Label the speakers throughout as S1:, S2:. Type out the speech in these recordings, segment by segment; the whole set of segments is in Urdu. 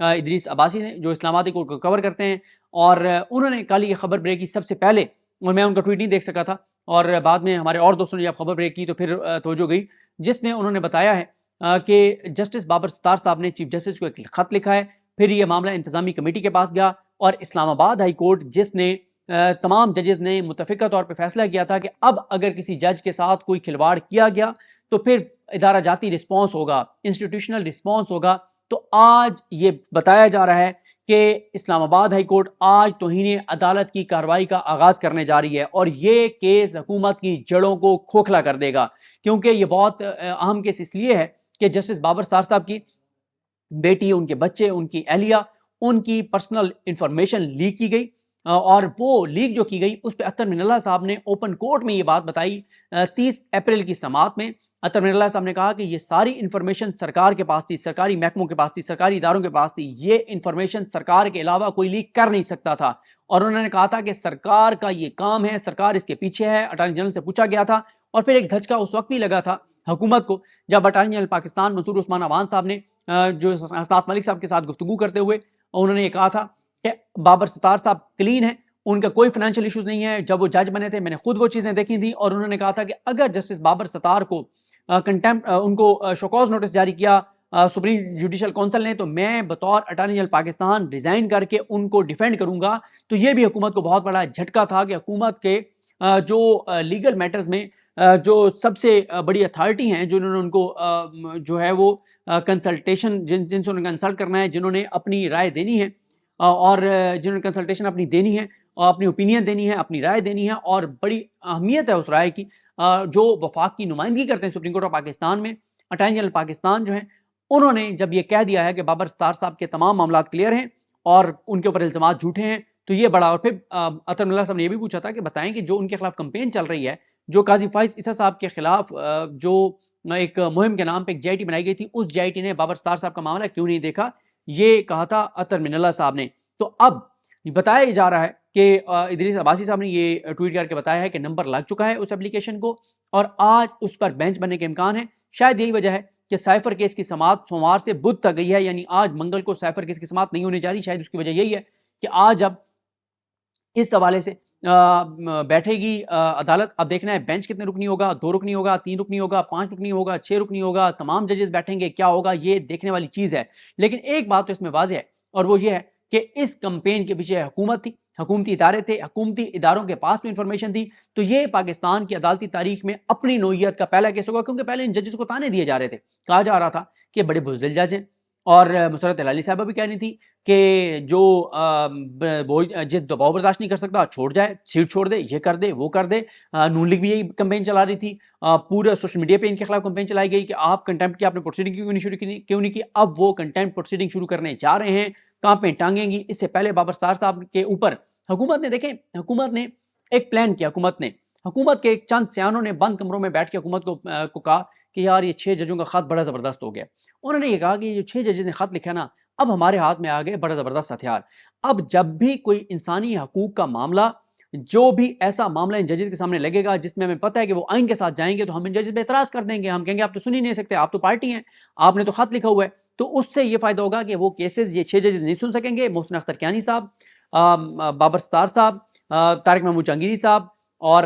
S1: ادریس عباسی نے, جو اسلام آباد کو کور کرتے ہیں, اور انہوں نے کل یہ خبر بریک کی سب سے پہلے, اور میں ان کا ٹویٹ نہیں دیکھ سکا تھا, اور بعد میں ہمارے اور دوستوں نے جب خبر بریک کی تو پھر توجہ گئی, جس میں انہوں نے بتایا ہے کہ جسٹس بابر ستار صاحب نے چیف جسٹس کو ایک خط لکھا ہے, پھر یہ معاملہ انتظامی کمیٹی کے پاس گیا, اور اسلام آباد ہائی کورٹ جس نے تمام ججز نے متفقہ طور پہ فیصلہ کیا تھا کہ اب اگر کسی جج کے ساتھ کوئی کھلواڑ کیا گیا تو پھر ادارہ جاتی رسپانس ہوگا, انسٹیٹیوشنل رسپانس ہوگا. تو آج یہ بتایا جا رہا ہے کہ اسلام آباد ہائی کورٹ آج توہین عدالت کی کارروائی کا آغاز کرنے جا رہی ہے, اور یہ کیس حکومت کی جڑوں کو کھوکھلا کر دے گا, کیونکہ یہ بہت اہم کیس اس لیے ہے کہ جسٹس بابر ستار صاحب کی بیٹی, ان کے بچے, ان کی اہلیہ, ان کی پرسنل انفارمیشن لیک کی گئی, اور وہ لیک جو کی گئی اس پہ اطہر من اللہ صاحب نے اوپن کورٹ میں یہ بات بتائی 30 اپریل کی سماعت میں. اطہر من اللہ صاحب نے کہا کہ یہ ساری انفارمیشن سرکار کے پاس تھی, سرکاری محکموں کے پاس تھی, سرکاری اداروں کے پاس تھی, یہ انفارمیشن سرکار کے علاوہ کوئی لیک کر نہیں سکتا تھا, اور انہوں نے کہا تھا کہ سرکار کا یہ کام ہے, سرکار اس کے پیچھے ہے. اٹارنی جنرل سے پوچھا گیا تھا, اور پھر ایک دھچکا اس وقت بھی لگا تھا حکومت کو جب اٹارنی جنرل پاکستان منصور عثمان عوان صاحب نے جو اسناد ملک صاحب کے ساتھ گفتگو کرتے ہوئے انہوں نے یہ کہا تھا کہ بابر ستار صاحب کلین ہیں, ان کا کوئی فائنینشیل ایشوز نہیں ہے. جب وہ جج بنے تھے میں نے خود وہ چیزیں دیکھی تھیں, اور انہوں نے کہا تھا کہ اگر جسٹس بابر ستار کو کنٹیمپٹ ان کو شوکاز نوٹس جاری کیا سپریم جوڈیشل کونسل نے, تو میں بطور اٹارنی جنرل پاکستان ریزائن کر کے ان کو ڈیفینڈ کروں گا. تو یہ بھی حکومت کو بہت بڑا جھٹکا تھا کہ حکومت کے جو لیگل میٹرز میں جو سب سے بڑی اتھارٹی ہیں, جنہوں نے ان کو جو ہے وہ کنسلٹیشن جن سے انہوں نے کنسلٹ کرنا ہے, جنہوں نے اپنی رائے دینی ہے, اور جنہوں نے کنسلٹیشن اپنی دینی ہے, اور اپنی اوپینین دینی ہے, اپنی رائے دینی ہے, اور بڑی اہمیت ہے اس رائے کی, جو وفاق کی نمائندگی کرتے ہیں سپریم کورٹ آف پاکستان میں, اٹارنی جنرل پاکستان جو ہیں, انہوں نے جب یہ کہہ دیا ہے کہ بابر ستار صاحب کے تمام معاملات کلیئر ہیں اور ان کے اوپر الزامات جھوٹے ہیں, تو یہ بڑا. اور پھر اطہر من اللہ صاحب نے یہ بھی پوچھا تھا کہ بتائیں کہ جو ان کے خلاف کمپین چل رہی ہے, جو قاضی فائز عیسیٰ صاحب کے خلاف جو ایک مہم کے نام پہ ایک جے آئی ٹی بنائی گئی تھی, اس جے آئی ٹی نے بابر ستار صاحب کا معاملہ کیوں نہیں دیکھا, یہ کہا تھا اطہر من اللہ صاحب نے. تو اب بتایا جا رہا ہے کہ ادریس عباسی صاحب نے یہ ٹویٹ کر کے بتایا ہے کہ نمبر لگ چکا ہے اس اپلیکیشن کو, اور آج اس پر بینچ بننے کے امکان ہے. شاید یہی وجہ ہے کہ سائفر کیس کی سماعت سوموار سے بدھ تک گئی ہے, یعنی آج منگل کو سائفر کیس کی سماعت نہیں ہونے جا رہی. شاید اس کی وجہ یہی ہے کہ آج اب اس حوالے سے بیٹھے گی عدالت. اب دیکھنا ہے بینچ کتنے رکنی ہوگا, 2 رکنی ہوگا, 3 رکنی ہوگا, 5 رکنی ہوگا, 6 رکنی ہوگا, تمام ججز بیٹھیں گے, کیا ہوگا یہ دیکھنے والی چیز ہے. لیکن ایک بات تو اس میں واضح ہے, اور وہ یہ ہے کہ اس کمپین کے پیچھے حکومت تھی, حکومتی ادارے تھے, حکومتی اداروں کے پاس بھی انفارمیشن تھی. تو یہ پاکستان کی عدالتی تاریخ میں اپنی نوعیت کا پہلا کیس ہوگا, کیونکہ پہلے ان ججز کو تانے دیے جا رہے تھے, کہا جا رہا تھا کہ بڑے بزدل جج ہیں, اور مسرت ہلالی صاحبہ بھی کہہ رہی تھی کہ جو جس دباؤ برداشت نہیں کر سکتا چھوڑ جائے, سیٹ چھوڑ دے, یہ کر دے, وہ کر دے. نون لیگ بھی یہی کمپین چلا رہی تھی, پورے سوشل میڈیا پہ ان کے خلاف کمپین چلائی گئی کہ آپ کنٹیمپٹ کی آپ نے پروسیڈنگ کیوں نہیں کی. اب وہ کنٹیمپٹ پروسیڈنگ شروع کرنے جا رہے ہیں, کہاں پہ ٹانگیں گی. اس سے پہلے بابر ستار صاحب کے اوپر حکومت نے, دیکھیں حکومت نے ایک پلان کیا, حکومت کے چند سیانوں نے بند کمروں میں بیٹھ کے حکومت کو کہا کہ یار یہ 6 ججوں کا خط بڑا زبردست ہو گیا. انہوں نے یہ کہا کہ یہ جو 6 ججز نے خط لکھا نا, اب ہمارے ہاتھ میں آ گئے بڑا زبردست ہتھیار. اب جب بھی کوئی انسانی حقوق کا معاملہ, جو بھی ایسا معاملہ ان ججز کے سامنے لگے گا جس میں ہمیں پتہ ہے کہ وہ آئین کے ساتھ جائیں گے, تو ہم ان ججز پہ اعتراض کر دیں گے. ہم کہیں گے آپ تو سن ہی نہیں سکتے, آپ تو پارٹی ہیں, آپ نے تو خط لکھا ہوا ہے. تو اس سے یہ فائدہ ہوگا کہ وہ کیسز یہ 6 ججز نہیں سن سکیں گے. محسن اختر کیانی صاحب, بابر ستار صاحب, طارق محمود جہانگیری صاحب, اور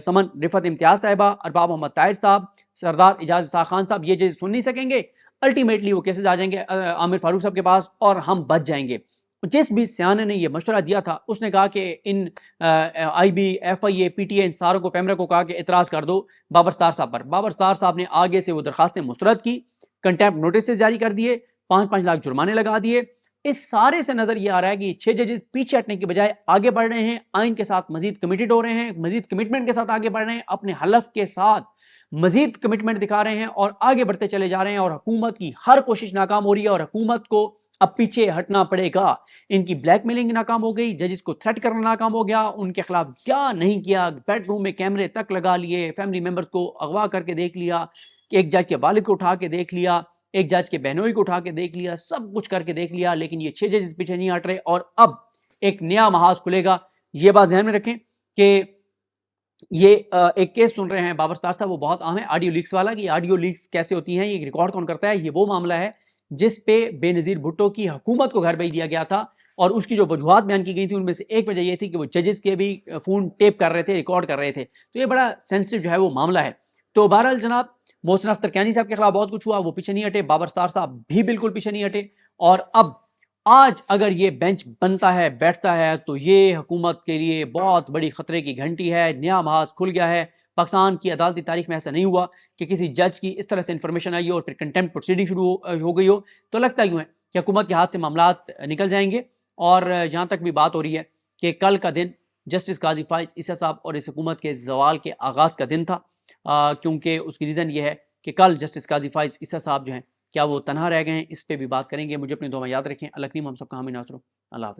S1: سمن رفعت امتیاز صاحبہ, ارباب محمد طاہر صاحب, سردار اعجاز اسحاق خان صاحب, یہ ججز سن نہیں سکیں گے. الٹیمیٹلی وہ کیسز آ جائیں گے عامر فاروق صاحب کے پاس, اور ہم بچ جائیں گے. جس بھی سیانے نے یہ مشورہ دیا تھا اس نے کہا کہ ان I B, F I A, P T A, ان ساروں کو, پیمرا کو کہا کہ اعتراض کر دو بابر ستار صاحب پر. بابر ستار صاحب نے آگے سے وہ درخواستیں مسترد کی, کنٹیمپٹ نوٹسز جاری کر دیے, 5-5 لاکھ جرمانے لگا دیے. اس سارے سے نظر یہ آ رہا ہے کہ یہ 6 ججز پیچھے ہٹنے کے بجائے آگے بڑھ رہے ہیں, آئین کے ساتھ مزید کمیٹڈ ہو رہے ہیں, مزید کمٹمنٹ کے ساتھ آگے بڑھ رہے ہیں, اپنے حلف کے ساتھ مزید کمٹمنٹ دکھا رہے ہیں اور آگے بڑھتے چلے جا رہے ہیں. اور حکومت کی ہر کوشش ناکام ہو رہی ہے, اور حکومت کو اب پیچھے ہٹنا پڑے گا. ان کی بلیک میلنگ ناکام ہو گئی, ججز کو تھریٹ کرنا ناکام ہو گیا, ان کے خلاف کیا نہیں کیا, بیڈ روم میں کیمرے تک لگا لیے, فیملی ممبرز کو اغوا کر کے دیکھ لیا, کہ ایک جج کے والد کو اٹھا کے دیکھ لیا, ایک جج کے بہنوئی کو اٹھا کے دیکھ لیا, سب کچھ کر کے دیکھ لیا, لیکن یہ 6 ججز پیچھے نہیں ہٹ رہے. اور اب ایک نیا محاذ کھلے گا. یہ بات ذہن میں رکھیں کہ یہ ایک کیس سن رہے ہیں بابر ستار صاحب, وہ بہت اہم ہے, آڈیو لیکس والا. کہ آڈیو لیکس کیسے ہوتی ہیں, یہ ریکارڈ کون کرتا ہے, یہ وہ معاملہ ہے جس پہ بے نظیر بھٹو کی حکومت کو گھر بھیج دیا گیا تھا، اور اس کی جو وجوہات بیان کی گئی تھی ان میں سے ایک وجہ یہ تھی کہ وہ ججز کے بھی فون ٹیپ کر رہے تھے، ریکارڈ کر رہے تھے. تو یہ بڑا سینسٹیو جو ہے وہ معاملہ ہے. تو بہرحال جناب محسن اختر کیانی صاحب کے خلاف بہت کچھ ہوا، وہ پیچھے نہیں ہٹے، بابر ستار صاحب بھی بالکل پیچھے نہیں ہٹے، اور اب آج اگر یہ بینچ بنتا ہے بیٹھتا ہے تو یہ حکومت کے لیے بہت بڑی خطرے کی گھنٹی ہے. نیا محاذ کھل گیا ہے. پاکستان کی عدالتی تاریخ میں ایسا نہیں ہوا کہ کسی جج کی اس طرح سے انفارمیشن آئی ہو اور پھر کنٹمپٹ پروسیڈنگ شروع ہو گئی ہو. تو لگتا یوں ہے کہ حکومت کے ہاتھ سے معاملات نکل جائیں گے. اور جہاں تک بھی بات ہو رہی ہے کہ کل کا دن جسٹس قاضی فائز عیسیٰ صاحب اور اس حکومت کے زوال کے آغاز کا دن تھا، کیونکہ اس کی ریزن یہ ہے کہ کل جسٹس قاضی فائز عیسیٰ صاحب جو ہیں کیا وہ تنہا رہ گئے ہیں، اس پہ بھی بات کریں گے. مجھے اپنی دعا میں یاد رکھیں. اللہ کریم ہم سب کا حامی ناصر ہو. اللہ حافظ.